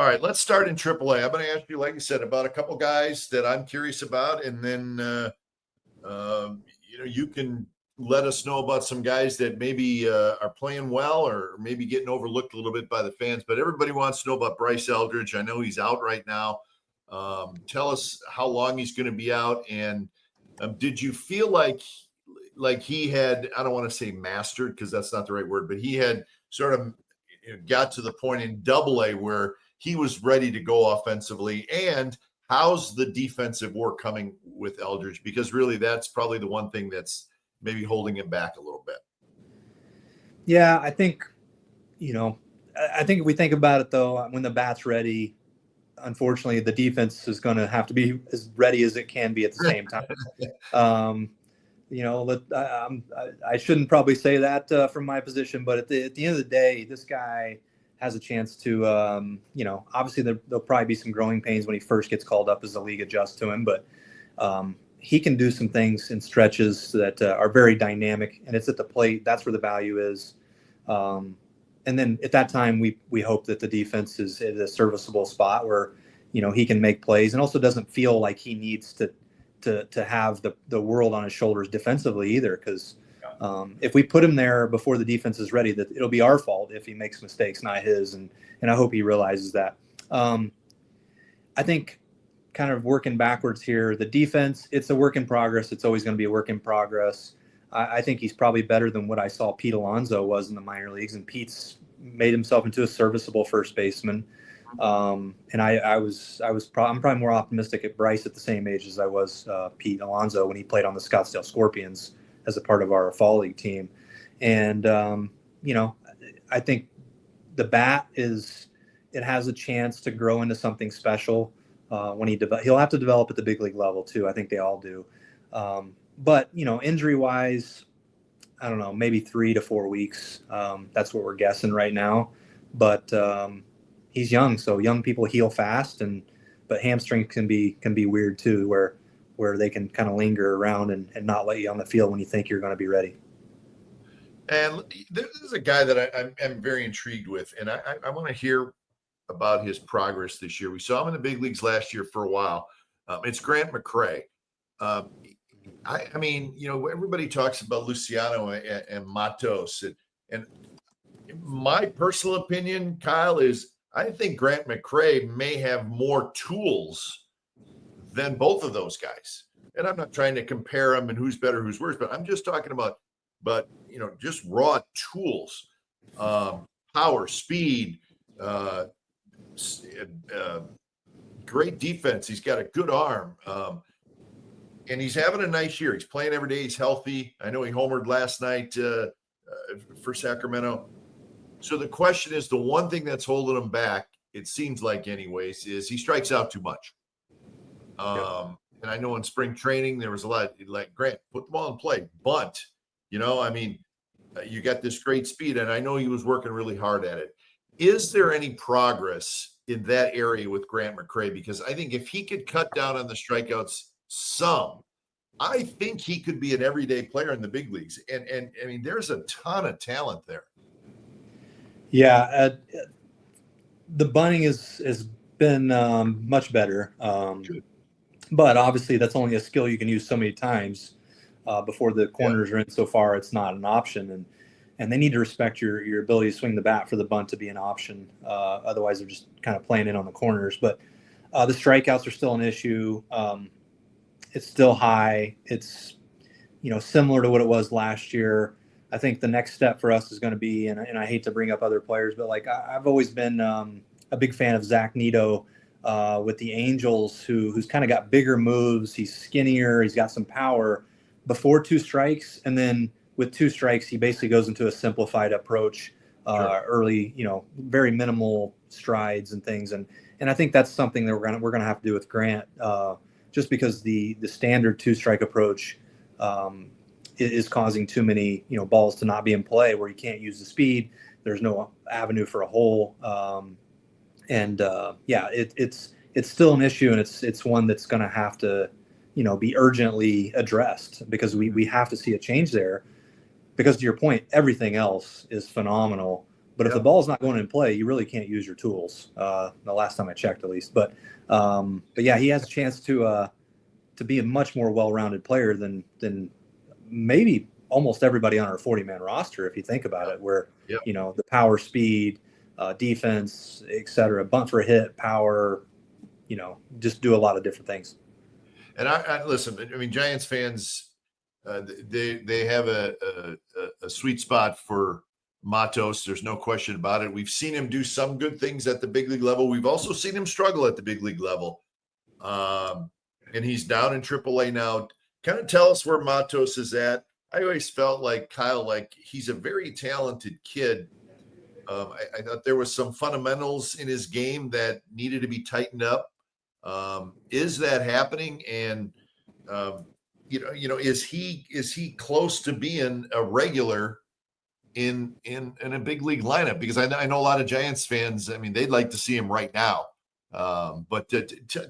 All right, let's start in AAA. I'm going to ask you, like I said, about a couple guys that I'm curious about, and then you can let us know about some guys that maybe are playing well or maybe getting overlooked a little bit by the fans. But everybody wants to know about Bryce Eldridge. I know he's out right now. Tell us how long he's going to be out, and did you feel like he had, I don't want to say mastered because that's not the right word, but he had sort of got to the point in AA where he was ready to go offensively? And how's the defensive work coming with Eldridge? Because really that's probably the one thing that's maybe holding him back a little bit. Yeah, I think if we think about it though, when the bat's ready, unfortunately the defense is going to have to be as ready as it can be at the same time. I shouldn't probably say that from my position, but at the end of the day, this guy has a chance to, obviously there'll probably be some growing pains when he first gets called up as the league adjusts to him, but he can do some things in stretches that are very dynamic, and it's at the plate. That's where the value is. And then at that time, we hope that the defense is at a serviceable spot where, he can make plays and also doesn't feel like he needs to have the world on his shoulders defensively either. Because if we put him there before the defense is ready, that it'll be our fault if he makes mistakes, not his. And I hope he realizes that. I think kind of working backwards here, the defense, it's a work in progress. It's always going to be a work in progress. I think he's probably better than what I saw Pete Alonso was in the minor leagues, and Pete's made himself into a serviceable first baseman. And I'm probably more optimistic at Bryce at the same age as I was Pete Alonso when he played on the Scottsdale Scorpions as a part of our fall league team. And, I think the bat it has a chance to grow into something special when he'll have to develop at the big league level too. I think they all do. But, injury wise, I don't know, maybe 3 to 4 weeks. That's what we're guessing right now. But he's young, so young people heal fast, but hamstring can be weird too, where they can kind of linger around and not let you on the field when you think you're going to be ready. And this is a guy that I'm very intrigued with, and I want to hear about his progress this year. We saw him in the big leagues last year for a while. It's Grant McCrae. Everybody talks about Luciano and Matos, and my personal opinion, Kyle, is I think Grant McCrae may have more tools than both of those guys. And I'm not trying to compare them and who's better, who's worse, but I'm just talking about, just raw tools, power, speed, great defense. He's got a good arm. And he's having a nice year. He's playing every day. He's healthy. I know he homered last night for Sacramento. So the question is, the one thing that's holding him back, it seems like anyways, is he strikes out too much. And I know in spring training, there was a lot like, Grant, put the ball in play, bunt. You got this great speed, and I know he was working really hard at it. Is there any progress in that area with Grant McCrae? Because I think if he could cut down on the strikeouts some, I think he could be an everyday player in the big leagues. And I mean, there's a ton of talent there. Yeah, the bunting has been much better, but obviously that's only a skill you can use so many times before the corners are in. So far, it's not an option, and they need to respect your ability to swing the bat for the bunt to be an option. Otherwise, they're just kind of playing in on the corners. But the strikeouts are still an issue. It's still high. It's similar to what it was last year. I think the next step for us is going to be, and I hate to bring up other players, but like I've always been a big fan of Zach Neto with the Angels, who's kind of got bigger moves. He's skinnier. He's got some power before 2 strikes, and then with 2 strikes, he basically goes into a simplified approach early. Very minimal strides and things, and I think that's something that we're gonna have to do with Grant, just because the standard 2-strike approach is causing too many balls to not be in play where you can't use the speed. There's no avenue for a hole, it's still an issue, and it's one that's going to have to be urgently addressed, because we have to see a change there. Because to your point, everything else is phenomenal, But if the ball's not going in play, you really can't use your tools. The last time I checked, at least. But yeah, he has a chance to be a much more well-rounded player than maybe almost everybody on our 40-man roster, if you think about it. Where the power, speed, defense, etc., bunt for a hit, power, just do a lot of different things. And I listen. I mean, Giants fans, they have a sweet spot for Matos. There's no question about it. We've seen him do some good things at the big league level. We've also seen him struggle at the big league level. And he's down in AAA now. Kind of tell us where Matos is at. I always felt like Kyle, like he's a very talented kid. I thought there was some fundamentals in his game that needed to be tightened up. Is that happening? And is he close to being a regular in a big league lineup? Because I know a lot of Giants fans. I mean, they'd like to see him right now. But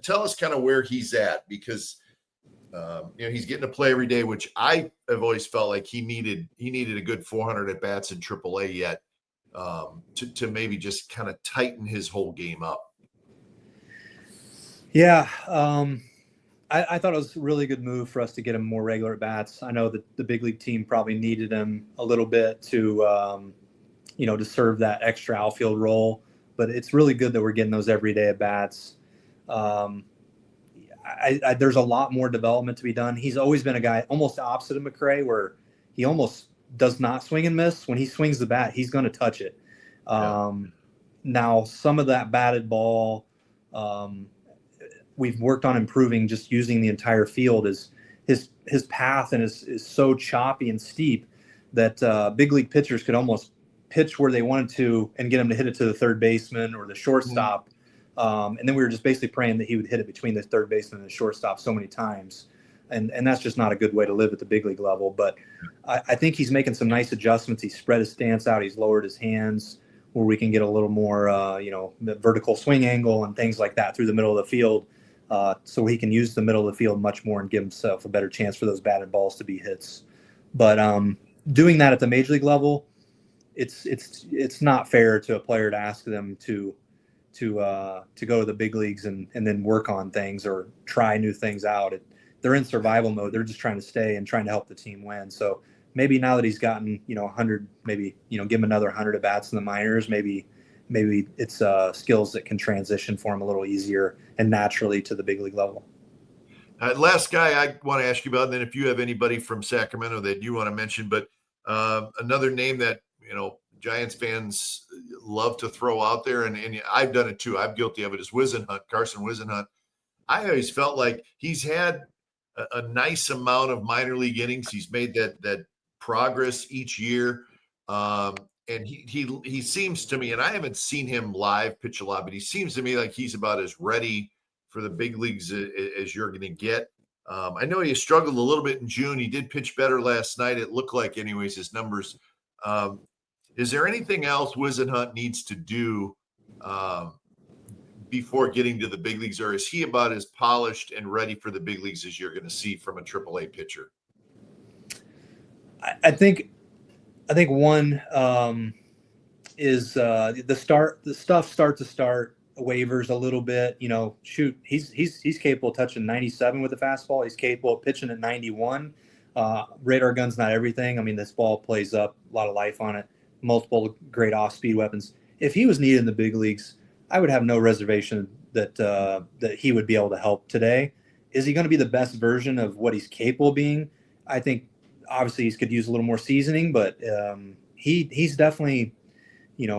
tell us kind of where he's at, because he's getting to play every day, which I have always felt like he needed a good 400 at bats in AAA yet to maybe just kind of tighten his whole game up. Yeah, I thought it was a really good move for us to get him more regular at bats. I know that the big league team probably needed him a little bit to to serve that extra outfield role, but it's really good that we're getting those everyday at bats. There's a lot more development to be done. He's always been a guy almost opposite of McCrae, where he almost does not swing and miss. When he swings the bat, he's going to touch it. Now, some of that batted ball, we've worked on improving, just using the entire field. Is his path and is so choppy and steep that big league pitchers could almost pitch where they wanted to and get him to hit it to the third baseman or the shortstop. And then we were just basically praying that he would hit it between the third baseman and the shortstop so many times. And that's just not a good way to live at the big league level. But I think he's making some nice adjustments. He spread his stance out. He's lowered his hands where we can get a little more, vertical swing angle and things like that through the middle of the field. So he can use the middle of the field much more and give himself a better chance for those batted balls to be hits. But doing that at the major league level, it's not fair to a player to ask them to go to the big leagues and then work on things or try new things out. They're in survival mode. They're just trying to stay and trying to help the team win. So maybe now that he's gotten 100, maybe give him another 100 at bats in the minors. Maybe it's skills that can transition for him a little easier and naturally to the big league level. Last guy I want to ask you about, and then if you have anybody from Sacramento that you want to mention, but another name that Giants fans love to throw out there, and I've done it too. I'm guilty of it. Is Whisenhunt, Carson Whisenhunt. I always felt like he's had a nice amount of minor league innings. He's made that progress each year. And he seems to me, and I haven't seen him live pitch a lot, but he seems to me like he's about as ready for the big leagues as you're going to get. I know he struggled a little bit in June. He did pitch better last night. It looked like, anyways, his numbers. Is there anything else Whisenhunt needs to do before getting to the big leagues, or is he about as polished and ready for the big leagues as you're going to see from a AAA pitcher? I think one is the stuff start to start waivers a little bit. He's capable of touching 97 with the fastball. He's capable of pitching at 91. Radar gun's not everything. I mean, this ball plays up a lot of life on it. Multiple great off-speed weapons. If he was needed in the big leagues, I would have no reservation that he would be able to help today. Is he going to be the best version of what he's capable of being? I think obviously he could use a little more seasoning, but he's definitely,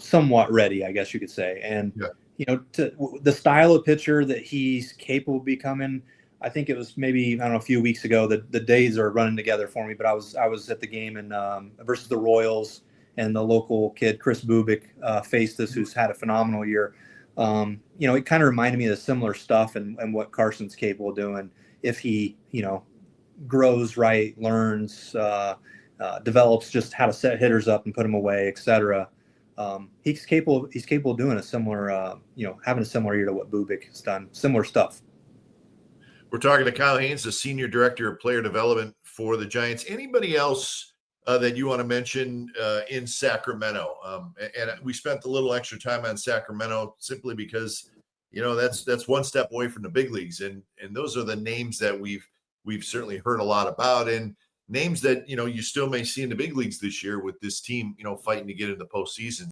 somewhat ready, I guess you could say. And, the style of pitcher that he's capable of becoming, I think it was maybe, a few weeks ago, the days are running together for me, but I was at the game in versus the Royals, and the local kid, Chris Bubik, faced us, who's had a phenomenal year. It kind of reminded me of the similar stuff and what Carson's capable of doing if he, grows right, learns, develops just how to set hitters up and put them away, etc. He's capable of doing a similar, having a similar year to what Bubik has done, similar stuff. We're talking to Kyle Haines, the Senior Director of Player Development for the Giants. Anybody else that you want to mention in Sacramento? And we spent a little extra time on Sacramento simply because, that's one step away from the big leagues. And those are the names that we've certainly heard a lot about, and names that, you still may see in the big leagues this year with this team, fighting to get in the postseason.